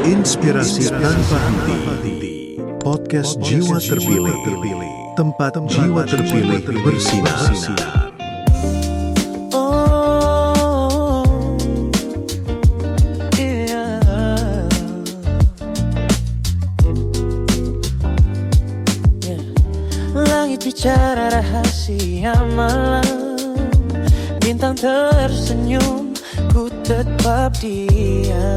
Inspirasi tanpa henti. Podcast Jiwa Terpilih. Tempat jiwa terpilih bersinar. Langit bicara rahasia malam, bintang tersenyum, ku tetap diam.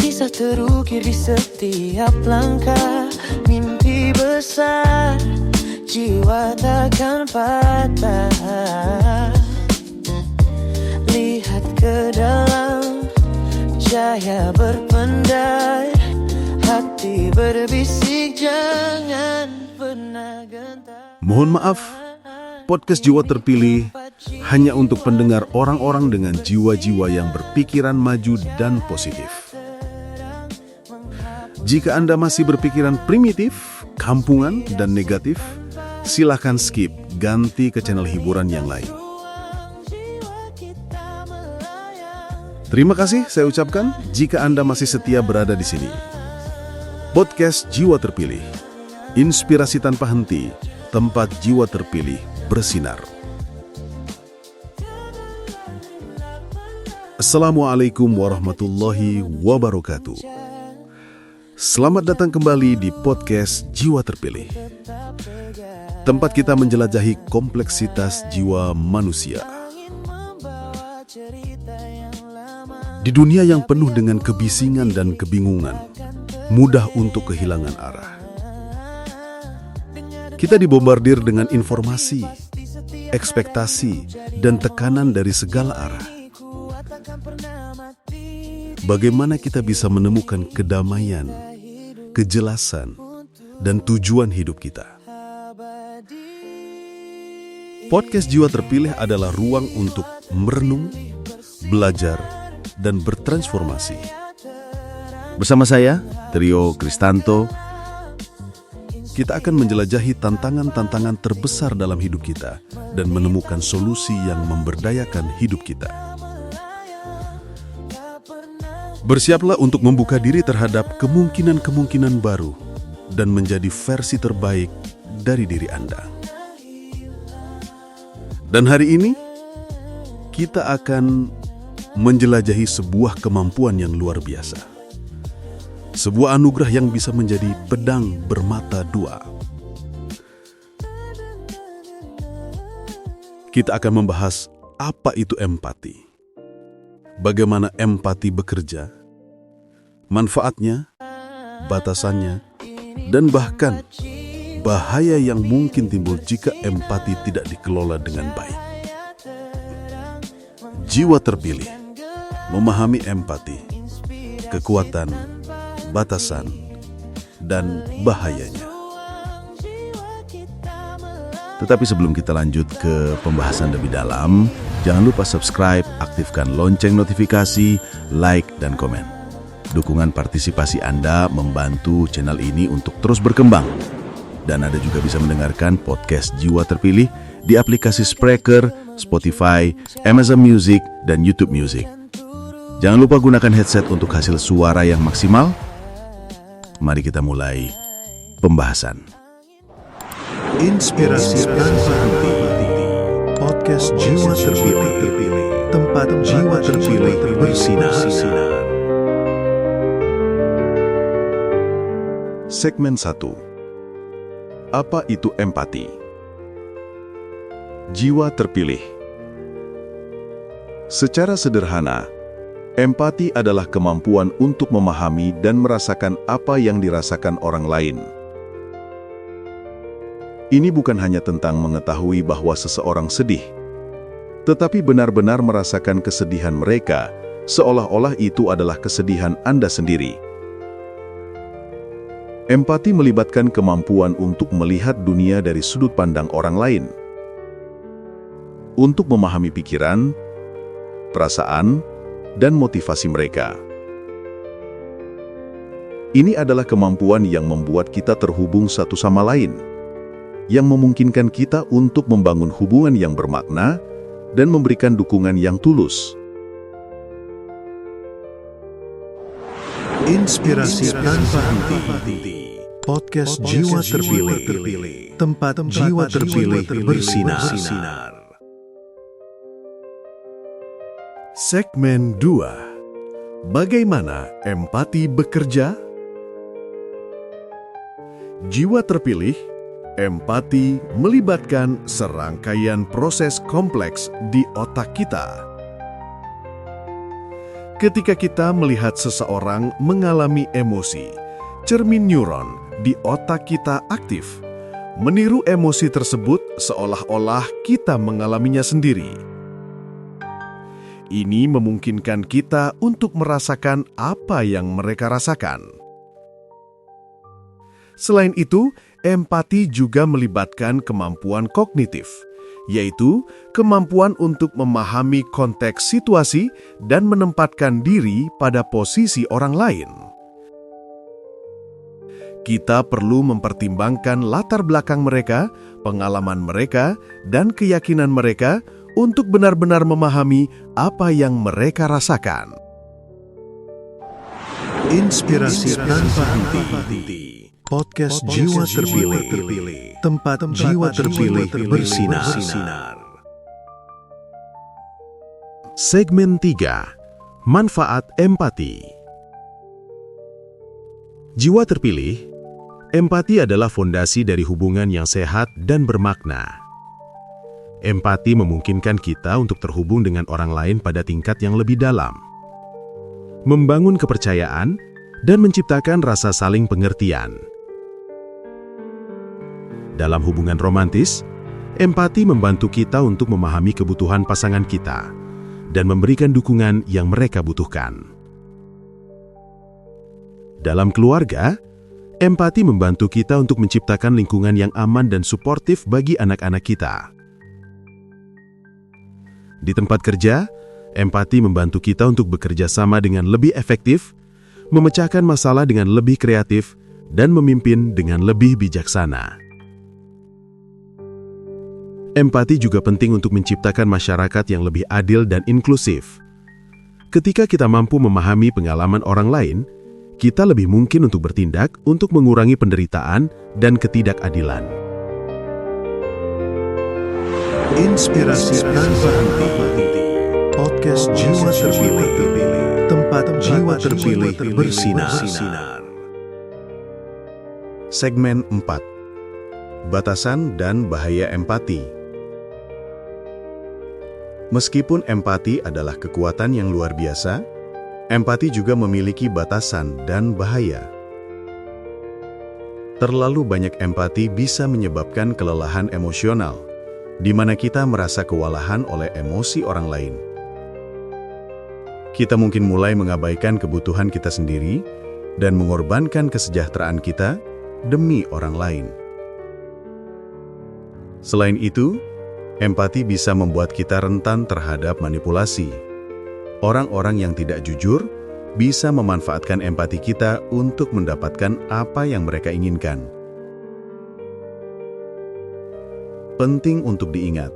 Kisah terukir di setiap langkah, mimpi besar, jiwa takkan patah. Lihat ke dalam, cahaya berpendar, hati berbisik jangan pernah gentar. Mohon maaf, podcast Jiwa Terpilih hanya untuk pendengar orang-orang dengan jiwa-jiwa yang berpikiran maju dan positif. Jika Anda masih berpikiran primitif, kampungan, dan negatif, silakan skip, ganti ke channel hiburan yang lain. Terima kasih saya ucapkan jika Anda masih setia berada di sini. Podcast Jiwa Terpilih, inspirasi tanpa henti, tempat jiwa terpilih bersinar. Assalamualaikum warahmatullahi wabarakatuh. Selamat datang kembali di podcast Jiwa Terpilih, tempat kita menjelajahi kompleksitas jiwa manusia. Di dunia yang penuh dengan kebisingan dan kebingungan, mudah untuk kehilangan arah. Kita dibombardir dengan informasi, ekspektasi, dan tekanan dari segala arah. Bagaimana kita bisa menemukan kedamaian, kejelasan, dan tujuan hidup kita? Podcast Jiwa Terpilih adalah ruang untuk merenung, belajar, dan bertransformasi. Bersama saya, Trio Kristanto, kita akan menjelajahi tantangan-tantangan terbesar dalam hidup kita dan menemukan solusi yang memberdayakan hidup kita. Bersiaplah untuk membuka diri terhadap kemungkinan-kemungkinan baru dan menjadi versi terbaik dari diri Anda. Dan hari ini, kita akan menjelajahi sebuah kemampuan yang luar biasa. Sebuah anugerah yang bisa menjadi pedang bermata dua. Kita akan membahas apa itu empati, bagaimana empati bekerja, manfaatnya, batasannya, dan bahkan bahaya yang mungkin timbul jika empati tidak dikelola dengan baik. Jiwa Terpilih memahami empati, kekuatan, batasan, dan bahayanya. Tetapi sebelum kita lanjut ke pembahasan lebih dalam, jangan lupa subscribe, aktifkan lonceng notifikasi, like, dan komen. Dukungan partisipasi Anda membantu channel ini untuk terus berkembang. Dan Anda juga bisa mendengarkan podcast Jiwa Terpilih di aplikasi Spreaker, Spotify, Amazon Music, dan YouTube Music. Jangan lupa gunakan headset untuk hasil suara yang maksimal. Mari kita mulai pembahasan. Inspirasi tanpa henti. Podcast Jiwa Terpilih, tempat jiwa terpilih bersinar. Segmen 1. Apa itu empati? Jiwa terpilih. Secara sederhana, empati adalah kemampuan untuk memahami dan merasakan apa yang dirasakan orang lain. Ini bukan hanya tentang mengetahui bahwa seseorang sedih, tetapi benar-benar merasakan kesedihan mereka, seolah-olah itu adalah kesedihan Anda sendiri. Empati melibatkan kemampuan untuk melihat dunia dari sudut pandang orang lain, untuk memahami pikiran, perasaan, dan motivasi mereka. Ini adalah kemampuan yang membuat kita terhubung satu sama lain, yang memungkinkan kita untuk membangun hubungan yang bermakna dan memberikan dukungan yang tulus. Inspirasi tanpa henti. Podcast Jiwa Terpilih. Tempat jiwa terpilih bersinar. Segmen 2. Bagaimana empati bekerja? Jiwa terpilih, empati melibatkan serangkaian proses kompleks di otak kita. Ketika kita melihat seseorang mengalami emosi, cermin neuron di otak kita aktif, meniru emosi tersebut seolah-olah kita mengalaminya sendiri. Ini memungkinkan kita untuk merasakan apa yang mereka rasakan. Selain itu, empati juga melibatkan kemampuan kognitif, yaitu kemampuan untuk memahami konteks situasi dan menempatkan diri pada posisi orang lain. Kita perlu mempertimbangkan latar belakang mereka, pengalaman mereka, dan keyakinan mereka untuk benar-benar memahami apa yang mereka rasakan. Inspirasi tanpa henti. Podcast Jiwa Terpilih. Tempat jiwa terpilih bersinar. Segmen 3. Manfaat empati. Jiwa terpilih, empati adalah fondasi dari hubungan yang sehat dan bermakna. Empati memungkinkan kita untuk terhubung dengan orang lain pada tingkat yang lebih dalam, membangun kepercayaan, dan menciptakan rasa saling pengertian. Dalam hubungan romantis, empati membantu kita untuk memahami kebutuhan pasangan kita dan memberikan dukungan yang mereka butuhkan. Dalam keluarga, empati membantu kita untuk menciptakan lingkungan yang aman dan suportif bagi anak-anak kita. Di tempat kerja, empati membantu kita untuk bekerja sama dengan lebih efektif, memecahkan masalah dengan lebih kreatif, dan memimpin dengan lebih bijaksana. Empati juga penting untuk menciptakan masyarakat yang lebih adil dan inklusif. Ketika kita mampu memahami pengalaman orang lain, kita lebih mungkin untuk bertindak untuk mengurangi penderitaan dan ketidakadilan. Inspirasi tanpa henti. Podcast Jiwa Terpilih. Tempat jiwa terpilih bersinar. Segmen 4. Batasan dan bahaya empati. Meskipun empati adalah kekuatan yang luar biasa, empati juga memiliki batasan dan bahaya. Terlalu banyak empati bisa menyebabkan kelelahan emosional, di mana kita merasa kewalahan oleh emosi orang lain. Kita mungkin mulai mengabaikan kebutuhan kita sendiri dan mengorbankan kesejahteraan kita demi orang lain. Selain itu, empati bisa membuat kita rentan terhadap manipulasi. Orang-orang yang tidak jujur bisa memanfaatkan empati kita untuk mendapatkan apa yang mereka inginkan. Penting untuk diingat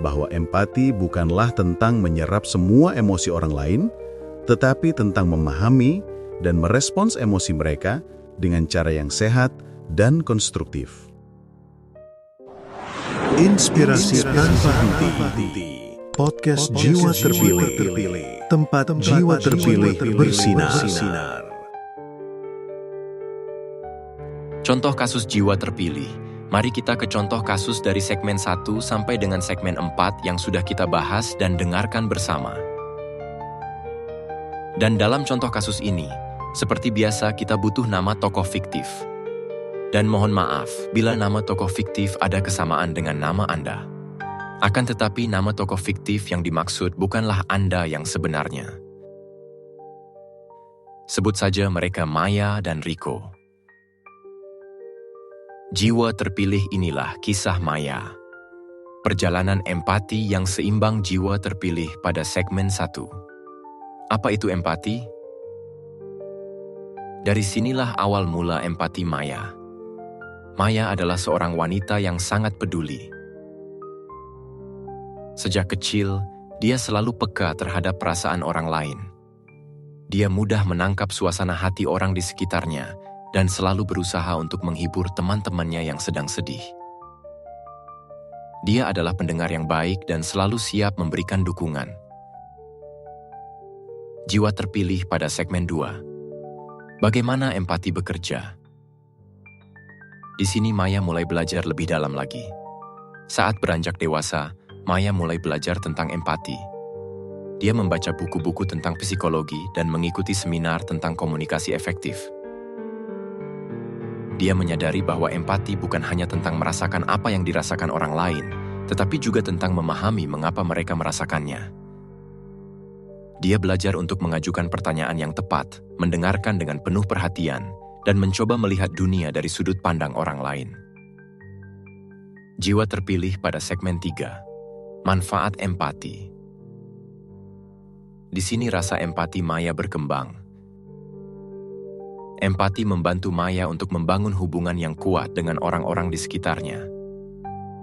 bahwa empati bukanlah tentang menyerap semua emosi orang lain, tetapi tentang memahami dan merespons emosi mereka dengan cara yang sehat dan konstruktif. Inspirasi tanpa henti. Podcast Jiwa Terpilih. Tempat jiwa terpilih bersinar. Contoh kasus jiwa terpilih. Mari kita ke contoh kasus dari segmen 1 sampai dengan segmen 4 yang sudah kita bahas dan dengarkan bersama. Dan dalam contoh kasus ini, seperti biasa kita butuh nama tokoh fiktif. Dan mohon maaf bila nama tokoh fiktif ada kesamaan dengan nama Anda. Akan tetapi nama tokoh fiktif yang dimaksud bukanlah Anda yang sebenarnya. Sebut saja mereka Maya dan Rico. Jiwa terpilih inilah kisah Maya. Perjalanan empati yang seimbang jiwa terpilih pada segmen 1. Apa itu empati? Dari sinilah awal mula empati Maya. Maya adalah seorang wanita yang sangat peduli. Sejak kecil, dia selalu peka terhadap perasaan orang lain. Dia mudah menangkap suasana hati orang di sekitarnya dan selalu berusaha untuk menghibur teman-temannya yang sedang sedih. Dia adalah pendengar yang baik dan selalu siap memberikan dukungan. Jiwa terpilih pada segmen 2. Bagaimana empati bekerja? Di sini Maya mulai belajar lebih dalam lagi. Saat beranjak dewasa, Maya mulai belajar tentang empati. Dia membaca buku-buku tentang psikologi dan mengikuti seminar tentang komunikasi efektif. Dia menyadari bahwa empati bukan hanya tentang merasakan apa yang dirasakan orang lain, tetapi juga tentang memahami mengapa mereka merasakannya. Dia belajar untuk mengajukan pertanyaan yang tepat, mendengarkan dengan penuh perhatian, dan mencoba melihat dunia dari sudut pandang orang lain. Jiwa terpilih pada segmen 3. Manfaat empati. Di sini rasa empati Maya berkembang. Empati membantu Maya untuk membangun hubungan yang kuat dengan orang-orang di sekitarnya.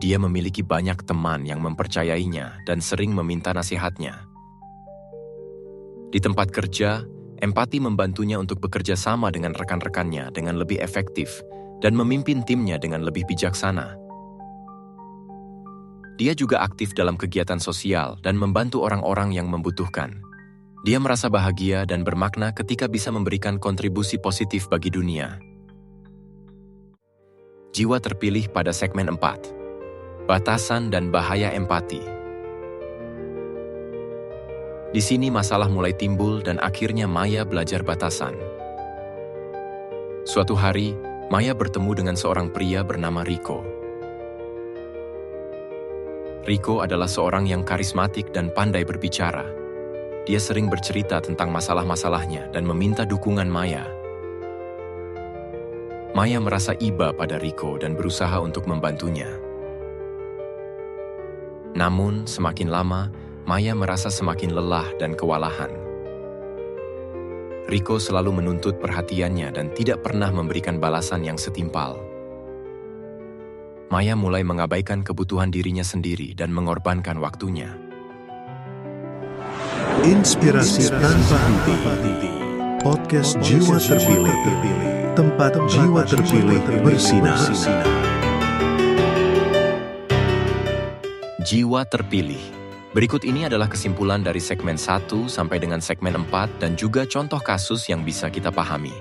Dia memiliki banyak teman yang mempercayainya dan sering meminta nasihatnya. Di tempat kerja, empati membantunya untuk bekerja sama dengan rekan-rekannya dengan lebih efektif dan memimpin timnya dengan lebih bijaksana. Dia juga aktif dalam kegiatan sosial dan membantu orang-orang yang membutuhkan. Dia merasa bahagia dan bermakna ketika bisa memberikan kontribusi positif bagi dunia. Jiwa terpilih pada segmen 4. Batasan dan bahaya empati. Di sini masalah mulai timbul dan akhirnya Maya belajar batasan. Suatu hari, Maya bertemu dengan seorang pria bernama Rico. Rico adalah seorang yang karismatik dan pandai berbicara. Dia sering bercerita tentang masalah-masalahnya dan meminta dukungan Maya. Maya merasa iba pada Rico dan berusaha untuk membantunya. Namun, semakin lama, Maya merasa semakin lelah dan kewalahan. Rico selalu menuntut perhatiannya dan tidak pernah memberikan balasan yang setimpal. Maya mulai mengabaikan kebutuhan dirinya sendiri dan mengorbankan waktunya. Inspirasi tanpa henti. Podcast Jiwa Terpilih. Tempat jiwa terpilih bersinar. Jiwa terpilih. Berikut ini adalah kesimpulan dari segmen 1 sampai dengan segmen 4 dan juga contoh kasus yang bisa kita pahami.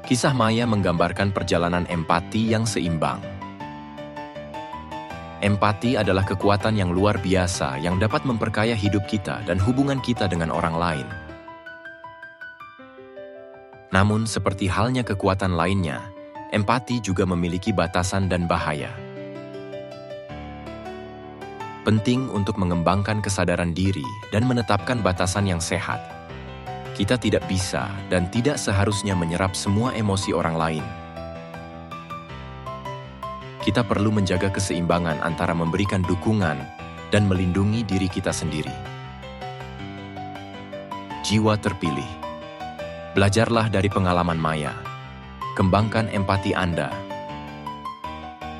Kisah Maya menggambarkan perjalanan empati yang seimbang. Empati adalah kekuatan yang luar biasa yang dapat memperkaya hidup kita dan hubungan kita dengan orang lain. Namun, seperti halnya kekuatan lainnya, empati juga memiliki batasan dan bahaya. Penting untuk mengembangkan kesadaran diri dan menetapkan batasan yang sehat. Kita tidak bisa dan tidak seharusnya menyerap semua emosi orang lain. Kita perlu menjaga keseimbangan antara memberikan dukungan dan melindungi diri kita sendiri. Jiwa terpilih. Belajarlah dari pengalaman Maya. Kembangkan empati Anda.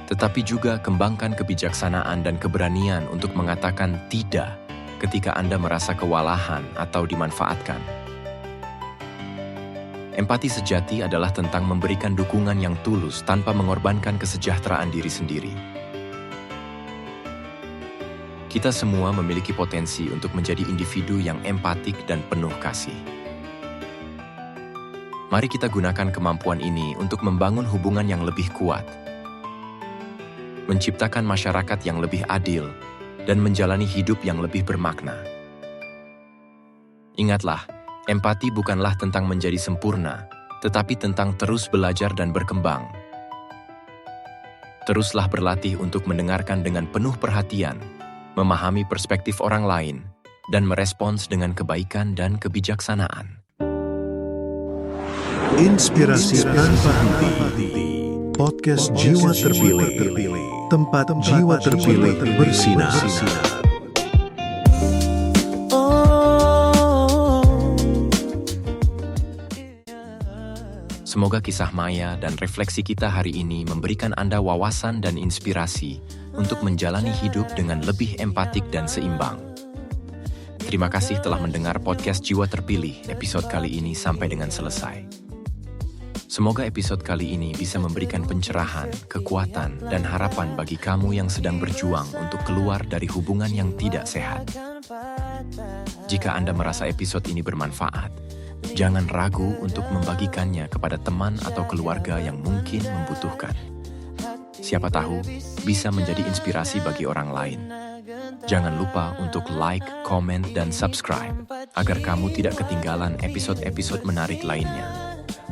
Tetapi juga kembangkan kebijaksanaan dan keberanian untuk mengatakan tidak ketika Anda merasa kewalahan atau dimanfaatkan. Empati sejati adalah tentang memberikan dukungan yang tulus tanpa mengorbankan kesejahteraan diri sendiri. Kita semua memiliki potensi untuk menjadi individu yang empatik dan penuh kasih. Mari kita gunakan kemampuan ini untuk membangun hubungan yang lebih kuat, menciptakan masyarakat yang lebih adil, dan menjalani hidup yang lebih bermakna. Ingatlah, empati bukanlah tentang menjadi sempurna, tetapi tentang terus belajar dan berkembang. Teruslah berlatih untuk mendengarkan dengan penuh perhatian, memahami perspektif orang lain, dan merespons dengan kebaikan dan kebijaksanaan. Inspirasi tanpa henti. Podcast Jiwa Terpilih. Tempat jiwa terpilih bersinar. Semoga kisah Maya dan refleksi kita hari ini memberikan Anda wawasan dan inspirasi untuk menjalani hidup dengan lebih empatik dan seimbang. Terima kasih telah mendengar podcast Jiwa Terpilih episode kali ini sampai dengan selesai. Semoga episode kali ini bisa memberikan pencerahan, kekuatan, dan harapan bagi kamu yang sedang berjuang untuk keluar dari hubungan yang tidak sehat. Jika Anda merasa episode ini bermanfaat, jangan ragu untuk membagikannya kepada teman atau keluarga yang mungkin membutuhkan. Siapa tahu, bisa menjadi inspirasi bagi orang lain. Jangan lupa untuk like, komen, dan subscribe, agar kamu tidak ketinggalan episode-episode menarik lainnya.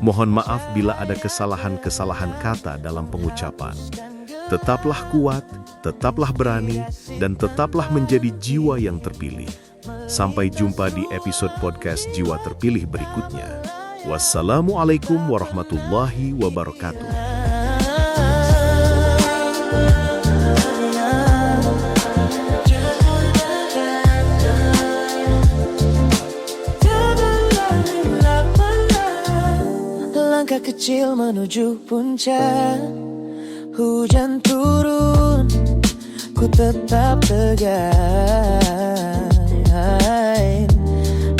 Mohon maaf bila ada kesalahan-kesalahan kata dalam pengucapan. Tetaplah kuat, tetaplah berani, dan tetaplah menjadi jiwa yang terpilih. Sampai jumpa di episode podcast Jiwa Terpilih berikutnya. Wassalamualaikum warahmatullahi wabarakatuh. Langkah kecil menuju puncak, hujan turun, ku tetap tegar.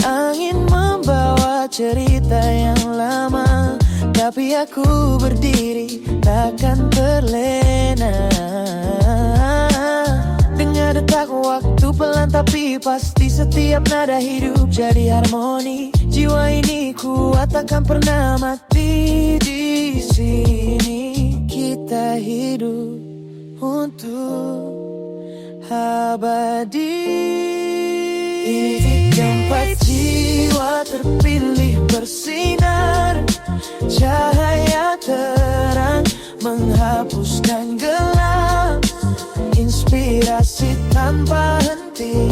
Angin membawa cerita yang lama, tapi aku berdiri takkan terlena. Dengar detak waktu pelan tapi pasti, setiap nada hidup jadi harmoni. Jiwa ini kuat takkan pernah mati. Di sini kita hidup untuk abadi. Ini tempat jiwa terpilih bersinar, cahaya terang menghapuskan gelap, inspirasi tanpa henti.